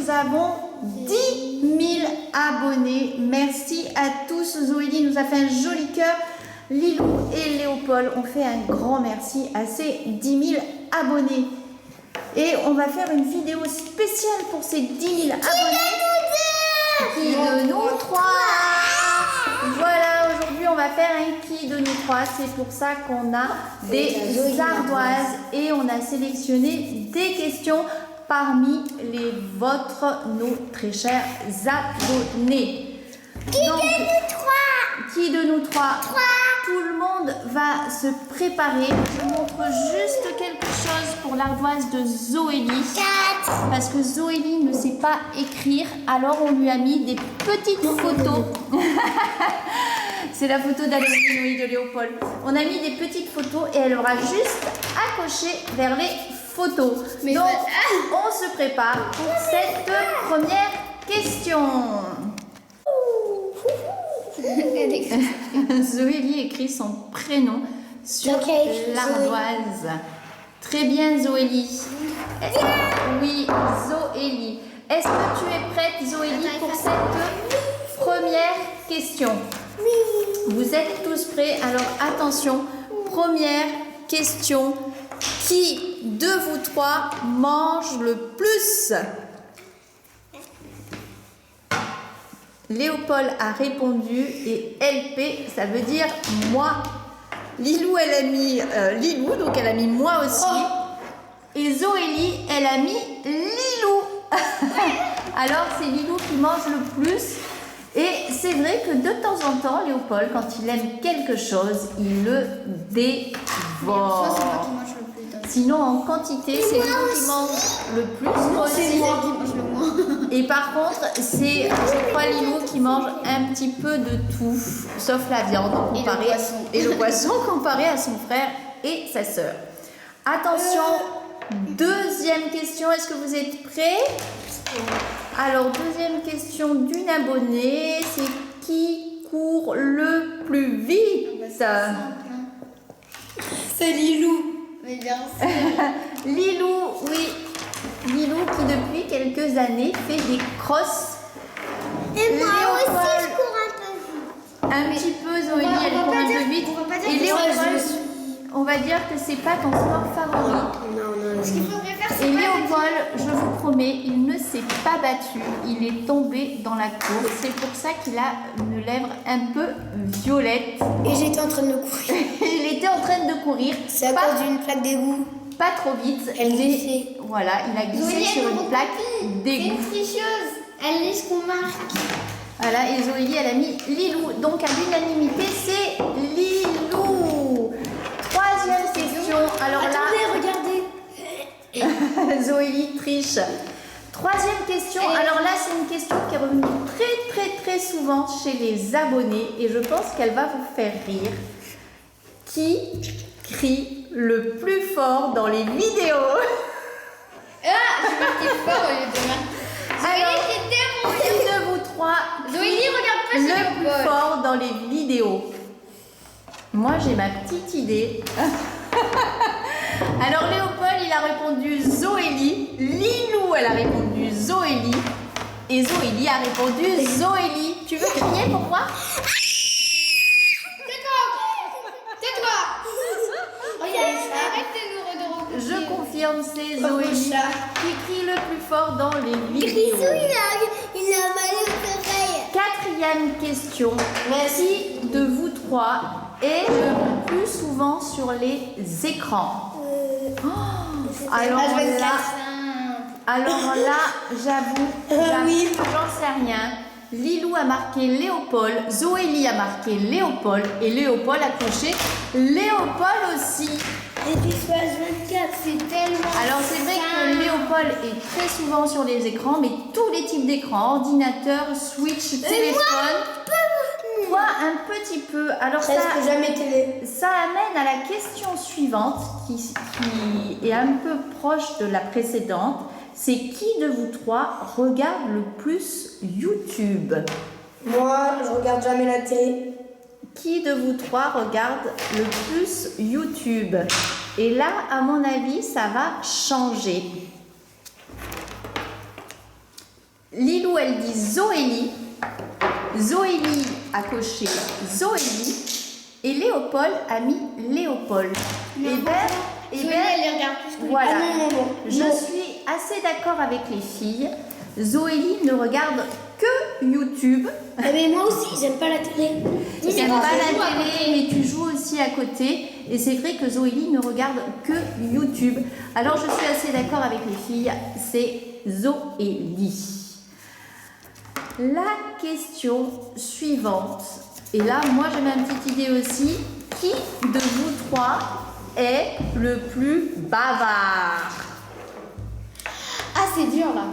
nous avons 10 000 abonnés. Merci à tous. Zoélie nous a fait un joli cœur. Lilou et Léopold ont fait un grand merci à ces 10 000 abonnés. Et on va faire une vidéo spéciale pour ces 10 000 abonnés. Qui de nous trois? Voilà, aujourd'hui on va faire un qui de nous trois. C'est pour ça qu'on a des ardoises et on a sélectionné des questions parmi les vôtres, nos très chers abonnés. Donc, qui de nous trois? Tout le monde va se préparer. Je vous montre juste quelque chose pour l'ardoise de Zoélie. Parce que Zoélie ne sait pas écrire, alors on lui a mis des petites photos. C'est la photo d'Alérie de Léopold. On a mis des petites photos et elle aura juste à cocher vers les photos. Donc, on se prépare pour cette première question. Zoélie écrit son prénom sur l'ardoise. Très bien, Zoélie. Oui, Zoélie. Est-ce que tu es prête, Zoélie, pour cette première question? Oui. Vous êtes tous prêts? Alors, attention. Première question. Qui de vous trois mange le plus? Léopold a répondu et LP, ça veut dire moi. Lilou, elle a mis Lilou, donc elle a mis moi aussi. Et Zoélie, elle a mis Lilou. Alors, c'est Lilou qui mange le plus. Et c'est vrai que de temps en temps, Léopold, quand il aime quelque chose, il le dévore. Sinon, en quantité, c'est lui qui mange le plus. C'est moi qui mange le moins. Et par contre, c'est, je crois, Lilou qui mange un petit peu de tout, sauf la viande comparée, et le poisson comparé à son frère et sa sœur. Attention, deuxième question. Est-ce que vous êtes prêts? Alors, deuxième question d'une abonnée. C'est qui court le plus vite? C'est Lilou. Mais bien sûr. Lilou, oui. Lilou qui depuis quelques années fait des crosses. Et moi Léopold, aussi je cours un peu vite. Un petit peu, Zoélie, elle court un peu vite. Et Léopold, on va dire que c'est pas ton sport favori. Non. Ce qu'il faudrait faire, c'est Et Léopold, je vous promets, il ne s'est pas battu. Il est tombé dans la course. C'est pour ça qu'il a une lèvre un peu violette. Et j'étais en train de courir. Il était en train de courir. C'est à cause d'une plaque d'égout. Pas trop vite. Elle glissait. Voilà, il a glissé sur une plaque d'égout. C'est une tricheuse. Elle lit ce qu'on marque. Voilà, et Zoélie, elle a mis Lilou. Donc, à l'unanimité, c'est Lilou. Troisième question. Alors Attendez, regardez. Zoélie triche. Troisième question. Alors là, c'est une question qui est revenue très souvent chez les abonnés. Et je pense qu'elle va vous faire rire. Qui crie le plus fort dans les vidéos? Je marquais fort au lieu de marquer. Alors, qui de vous trois Zoélie, regarde pas le plus fort dans les vidéos? Moi, j'ai ma petite idée. Alors, Léopold, il a répondu Zoélie. Lilou, elle a répondu Zoélie. Et Zoélie a répondu Zoélie. Tu veux crier pour moi? Tais-toi. Regarde, arrête de nous Je confirme, c'est Zoélie qui crie le plus fort dans les vidéos. il a mal aux oreilles. Quatrième question. Qui de vous trois est le plus souvent sur les écrans? Alors là, j'avoue, j'en sais rien. Lilou a marqué Léopold, Zoélie a marqué Léopold et Léopold a coché Léopold aussi. Et puis 24, c'est tellement. Alors c'est vrai que Léopold est très souvent sur les écrans, mais tous les types d'écrans, ordinateur, Switch, téléphone. Toi, un petit peu. Alors ça, jamais télé. ça amène à la question suivante qui est un peu proche de la précédente. C'est qui de vous trois regarde le plus YouTube? Moi, je regarde jamais la télé. Qui de vous trois regarde le plus YouTube? Et là, à mon avis, ça va changer. Lilou, elle dit Zoélie. Zoélie a coché Zoélie. Et Léopold a mis Léopold. Zoélie, elle les regarde plus que les Voilà. non. Je suis assez d'accord avec les filles. Zoélie ne regarde que YouTube. Ah, mais moi aussi, j'aime pas la télé. Tu n'aimes pas la télé, mais tu joues aussi à côté. Et c'est vrai que Zoélie ne regarde que YouTube. Alors je suis assez d'accord avec les filles. C'est Zoélie. La question suivante. Et là, moi j'ai ma petite idée aussi. Qui de vous trois est le plus bavard? Ah, c'est dur là.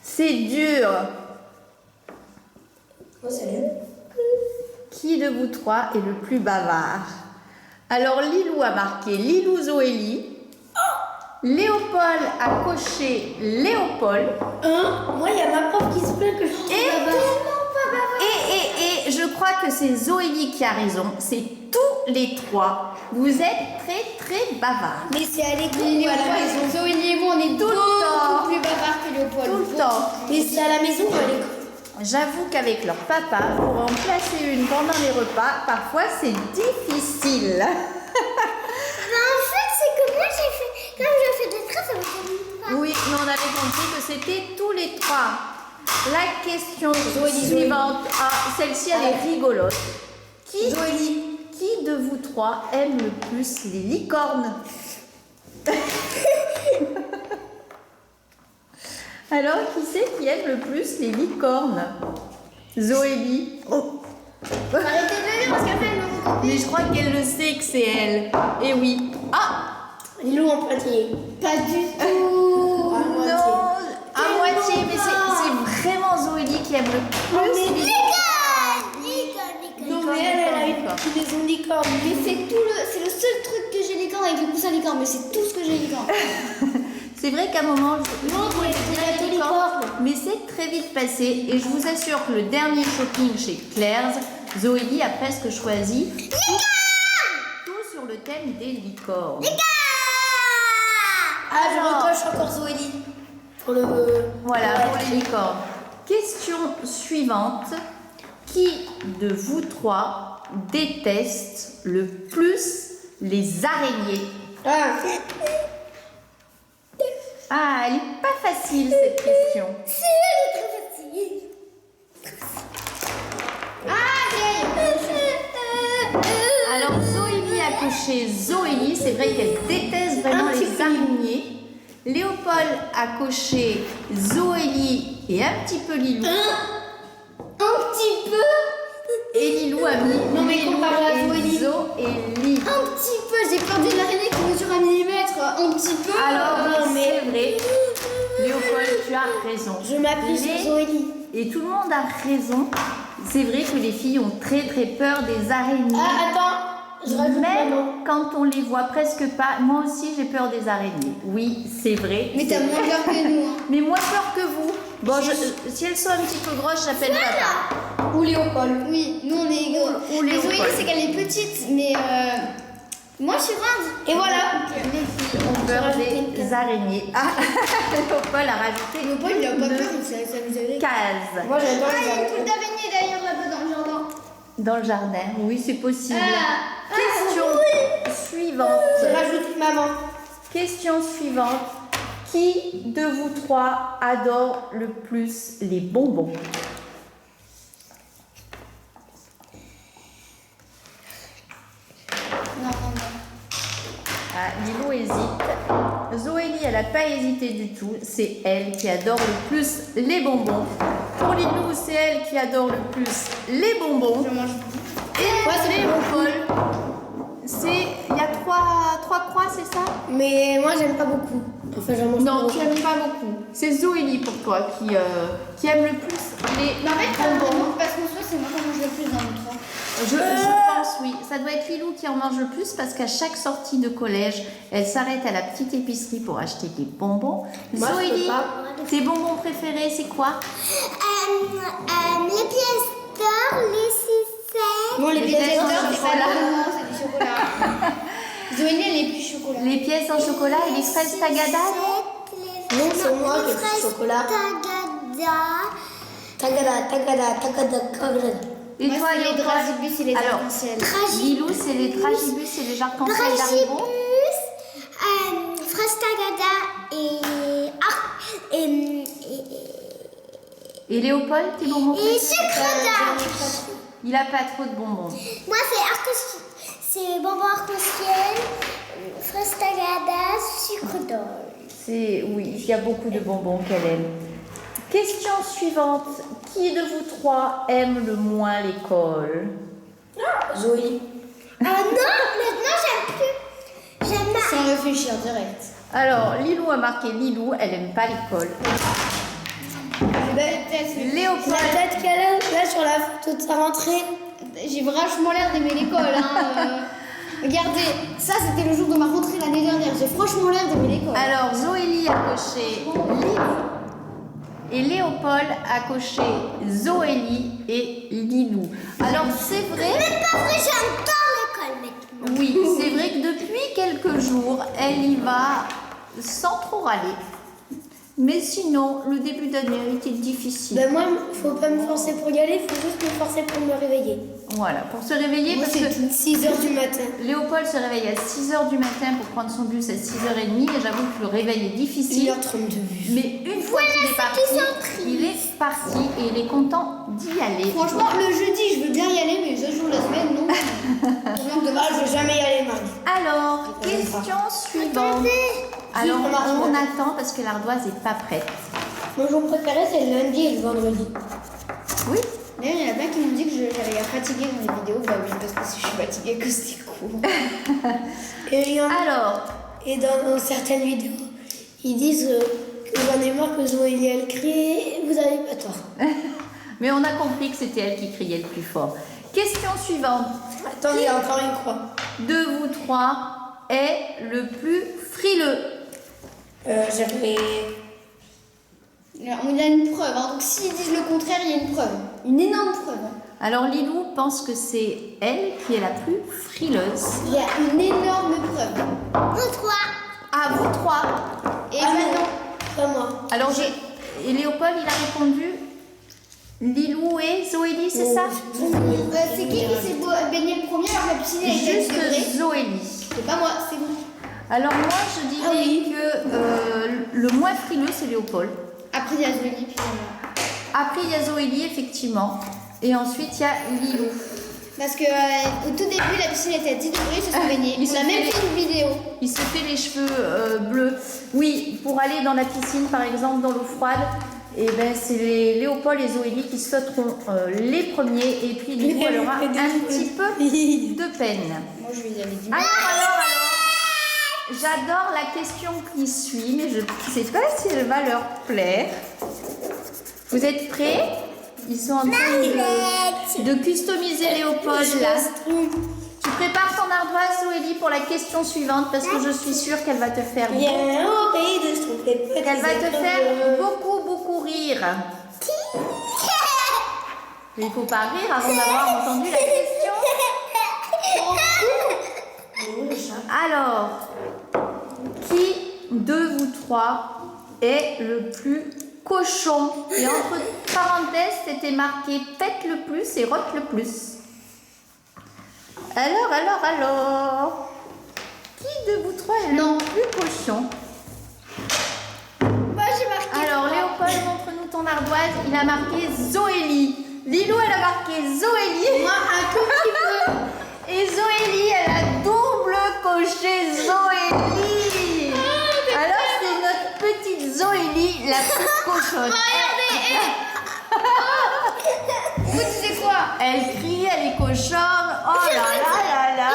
C'est dur. Oh, salut. Qui de vous trois est le plus bavard? Alors Lilou a marqué Lilou Zoélie. Léopold a coché Léopold. Moi, il y a ma prof qui se plaint que je suis Et, là-bas. et je crois que c'est Zoélie qui a raison. C'est tous les trois. Vous êtes très bavards. Mais c'est à l'école Oui, ou à la maison? Zoélie et moi, on est Tout le temps. beaucoup plus bavards que Léopold. Tout le temps. Mais c'est à la maison ou à l'école? J'avoue qu'avec leur papa, pour en placer une pendant les repas, parfois c'est difficile. En fait, c'est que moi j'ai fait, comme je fais des traces avec mon Oui, mais on avait compris que c'était tous les trois. La question suivante. Ah, celle-ci, elle est rigolote. Qui de vous trois aime le plus les licornes? Alors, qui c'est qui aime le plus les licornes? Zoélie. Oh. Arrêtez de lire parce qu'après, elle me recompte. Mais je crois qu'elle le sait que c'est elle. Eh oui. Ah Lilou en pointillé. Pas du tout. À moitié. non, à moitié, mais c'est vraiment Zoélie qui aime le plus les licornes. Non, mais elle a une maison licorne. Mais c'est le seul truc que j'ai licorne avec le coussin licorne, mais c'est tout ce que j'ai licorne. C'est vrai qu'à un moment, Non, mais c'est la licorne. mais c'est très vite passé et je vous assure que le dernier shopping chez Claire's, Zoélie a presque choisi tout sur le thème des licornes. Ah, je Alors. recoche encore Zoélie. Pour le... Voilà, pour les licornes. Question suivante. Qui de vous trois déteste le plus les araignées? Ah, Ah, elle n'est pas facile cette question. Alors Zoélie a coché Zoélie, c'est vrai qu'elle déteste vraiment les araignées. Léopold a coché Zoélie et un petit peu Lilou. Un petit peu. Et Lilou a mis Non, mais Lilou comparé à et Zoélie. Zoélie. Un petit peu. J'ai peur des araignées qui mesurent 1 millimètre. Un petit peu. Alors, mais- c'est vrai. Léopold, tu as raison. je m'appuie sur Les- Zoélie. Et tout le monde a raison. C'est vrai que les filles ont très peur des araignées. Ah, attends, je rajoute maman. Même quand on les voit presque pas. Moi aussi, j'ai peur des araignées. Oui, c'est vrai. Mais t'as moins peur que nous. Hein. Mais moins peur que vous. Bon, si elles sont un petit peu grosses, j'appelle papa. Ou Léopold. Oui, nous on est gros. Ou Mais Léopold. Zoélie, c'est qu'elle est petite, mais moi je suis grande. Et voilà. Les filles ont peur des araignées. Ah, Léopold a rajouté Léopold, il a pas une peur, ça nous avait. case. Moi, j'adore Ah, il y a une les poule d'araignée d'ailleurs là-bas dans le jardin. Dans le jardin, oui, c'est possible. Ah, Question suivante. Je rajoute maman. Question suivante. Qui de vous trois adore le plus les bonbons? Non. Ah, Lilou hésite. Zoélie, elle n'a pas hésité du tout. C'est elle qui adore le plus les bonbons. Pour Lilou, c'est elle qui adore le plus les bonbons. Je mange. Et Ouais, c'est Léopold, il y a trois croix, c'est ça? Mais moi, j'aime pas beaucoup. Enfin, j'en mange Non, pas tu beaucoup. n'aimes pas beaucoup. C'est Zoélie pour toi qui aime le plus les Mais en fait, bonbons. parce qu'en soi, c'est moi qui mange le plus dans le trois. Je pense, oui. Ça doit être Lilou qui en mange le plus parce qu'à chaque sortie de collège, elle s'arrête à la petite épicerie pour acheter des bonbons. Moi, je peux Zoélie, pas. tes bonbons préférés, c'est quoi? Les pièces d'or, les sucettes. Moi, les Les pièces pièces d'or, d'or, c'est c'est pas là. là. Non, c'est du chocolat. Zoélie, elle est plus chocolat. Les pièces en chocolat et les fraises tagada, non? Non, c'est moi qui ai pris du chocolat. Tagada. Et Moi, toi, c'est les Léopold? dragibus et les Alors, arcs-en-ciel. Lilou, c'est les tragibus et les arcs-en-ciel d'Haribo. Frastagada Et Léopold, tes bonbons et préférés? sucre. Il a pas trop de bonbons. Moi, c'est bonbon arc-en-ciel, Frastagada, sucre d'orge. Oui, il y a beaucoup de bonbons qu'elle aime. Question suivante. Qui de vous trois aime le moins l'école? Zoé. Ah non, maintenant j'aime plus. J'aime pas. Sans réfléchir, direct. Alors, Lilou a marqué Lilou, elle aime pas l'école. Léopold. La tête qu'elle a là sur la photo de sa rentrée. J'ai vachement l'air d'aimer l'école. Regardez, ça c'était le jour de ma rentrée l'année dernière. J'ai franchement l'air d'aimer l'école. Alors, Zoélie a coché Lilou. Et Léopold a coché Zoélie et Lilou. Alors, c'est vrai. Même pas vrai, j'adore l'école maintenant. Oui, c'est vrai que depuis quelques jours, elle y va sans trop râler. Mais sinon, le début d'année a été difficile. Ben moi, faut pas me forcer pour y aller, faut juste me forcer pour me réveiller. Voilà, pour se réveiller, Moi, parce c'est que 6h du matin. Léopold se réveille à 6h du matin pour prendre son bus à 6h30. Et j'avoue que le réveil est difficile. 1h32 bus. Mais une fois qu'il est parti, il est parti et il est content d'y aller. Franchement, le jeudi, je veux bien y aller, mais les autres jours de la semaine, non. Je vais jamais y aller, mardi. Alors, question suivante. Alors, on attend parce que l'ardoise n'est pas prête. Mon jour préféré, c'est le lundi et le vendredi. Oui. D'ailleurs, il y en a plein qui m'ont dit que j'avais l'air fatiguée dans les vidéos. Bah oui, parce que si je suis fatiguée, que c'était court. Et, il y en a- Alors, et dans certaines vidéos, ils disent que j'en ai marre que Zoé elle crie. Vous avez pas tort. mais on a compris que c'était elle qui criait le plus fort. Question suivante. Attends, il y a encore une croix. De vous trois est le plus frileux? J'avais. Il y a une preuve, hein. Donc s'ils disent le contraire, il y a une preuve. Une énorme preuve. Hein. Alors, Lilou pense que c'est elle qui est la plus frileuse. Il y a une énorme preuve. Nous trois. Ah, vous trois. Et Ah maintenant, non, pas moi. Alors, et Léopold, il a répondu Lilou et Zoélie, c'est ça? c'est qui s'est baigné le premier alors que la piscine a été Juste degrés? Zoélie. C'est pas moi, c'est vous. Alors, moi, je dirais que le moins frileux, c'est Léopold. Après, il y a Zoélie, puis Après, il y a Zoélie, effectivement. Et ensuite, il y a Lilou. parce que au tout début, la piscine était à 10 degrés, ils se sont baignés. il On a se même fait- fait une vidéo. Il se fait les cheveux bleus. Oui, pour aller dans la piscine, par exemple, dans l'eau froide, et ben, c'est Léopold et Zoélie qui sauteront les premiers. Et puis, Lilou, elle aura un petit peu de peine. Moi, je vais y aller dimanche. Alors, j'adore la question qui suit, mais je ne sais pas si elle va leur plaire. Vous êtes prêts? Ils sont en train de customiser Léopold là. Tu prépares ton ardoise, Zoélie, pour la question suivante parce que je suis sûre qu'elle va te faire Viens au pays de se tromper petit. qu'elle va te faire beaucoup rire. Mais il faut pas rire avant d'avoir entendu la question. Alors, qui de vous trois est le plus cochon? Et entre parenthèses, c'était marqué pète le plus et rote le plus. Alors, qui de vous trois est le plus cochon? Moi, j'ai marqué. Alors, Léopold, montre-nous ton ardoise. Il a marqué Zoélie. Lilou, elle a marqué Zoélie. Moi, un tout petit peu. Et Zoélie, elle a double coché Zoélie. Alors, c'est notre petite Zoélie, la plus cochonne. Vous disiez quoi? Elle crie, elle est cochonne. Oh là là là là.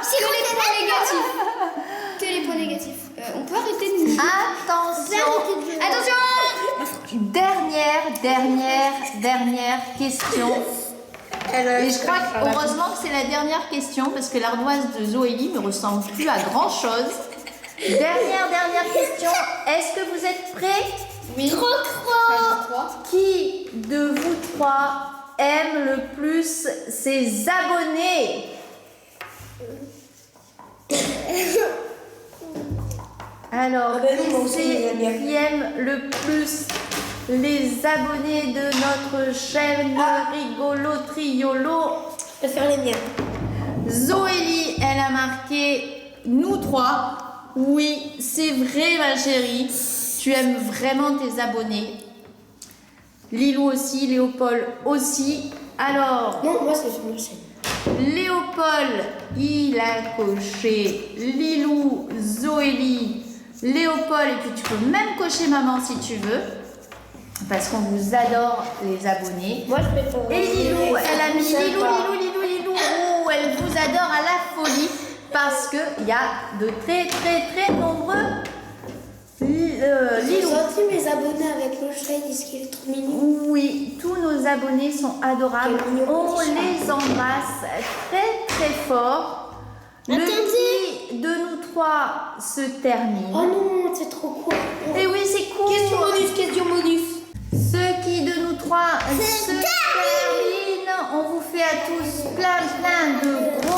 Que les points négatifs. Que les points négatifs. On peut arrêter de nous. Attention. Dernière question. Et je crois heureusement que c'est la dernière question parce que l'ardoise de Zoélie ne ressemble plus à grand chose. Dernière question. Est-ce que vous êtes prêts? Oui. Trop. Qui de vous trois aime le plus ses abonnés? Alors, Ah ben non, moi aussi, qui j'aime bien. aime le plus les abonnés de notre chaîne Rigolo Triolo. Je vais faire les miens. Zoélie, elle a marqué nous trois. Oui, c'est vrai ma chérie. Tu aimes vraiment tes abonnés. Lilou aussi, Léopold aussi. Alors, Non, moi c'est sur ma chaîne. Léopold, il a coché Lilou, Zoélie, Léopold, et puis tu peux même cocher maman si tu veux, parce qu'on vous adore les abonnés. Moi je vais faire. Et Lilou, elle a mis Lilou, oh, elle vous adore à la folie, parce qu'il y a de très nombreux J'ai Lilou. senti mes abonnés avec le chat, ils disent qu'il est trop mignon. Oui, tous nos abonnés sont adorables. Quel mignon On petit chat. les embrasse très fort. Le qui de nous trois se termine. Oh non, c'est trop cool. Et oui, c'est cool. Question bonus. Ce qui de nous trois se termine. On vous fait à tous plein de gros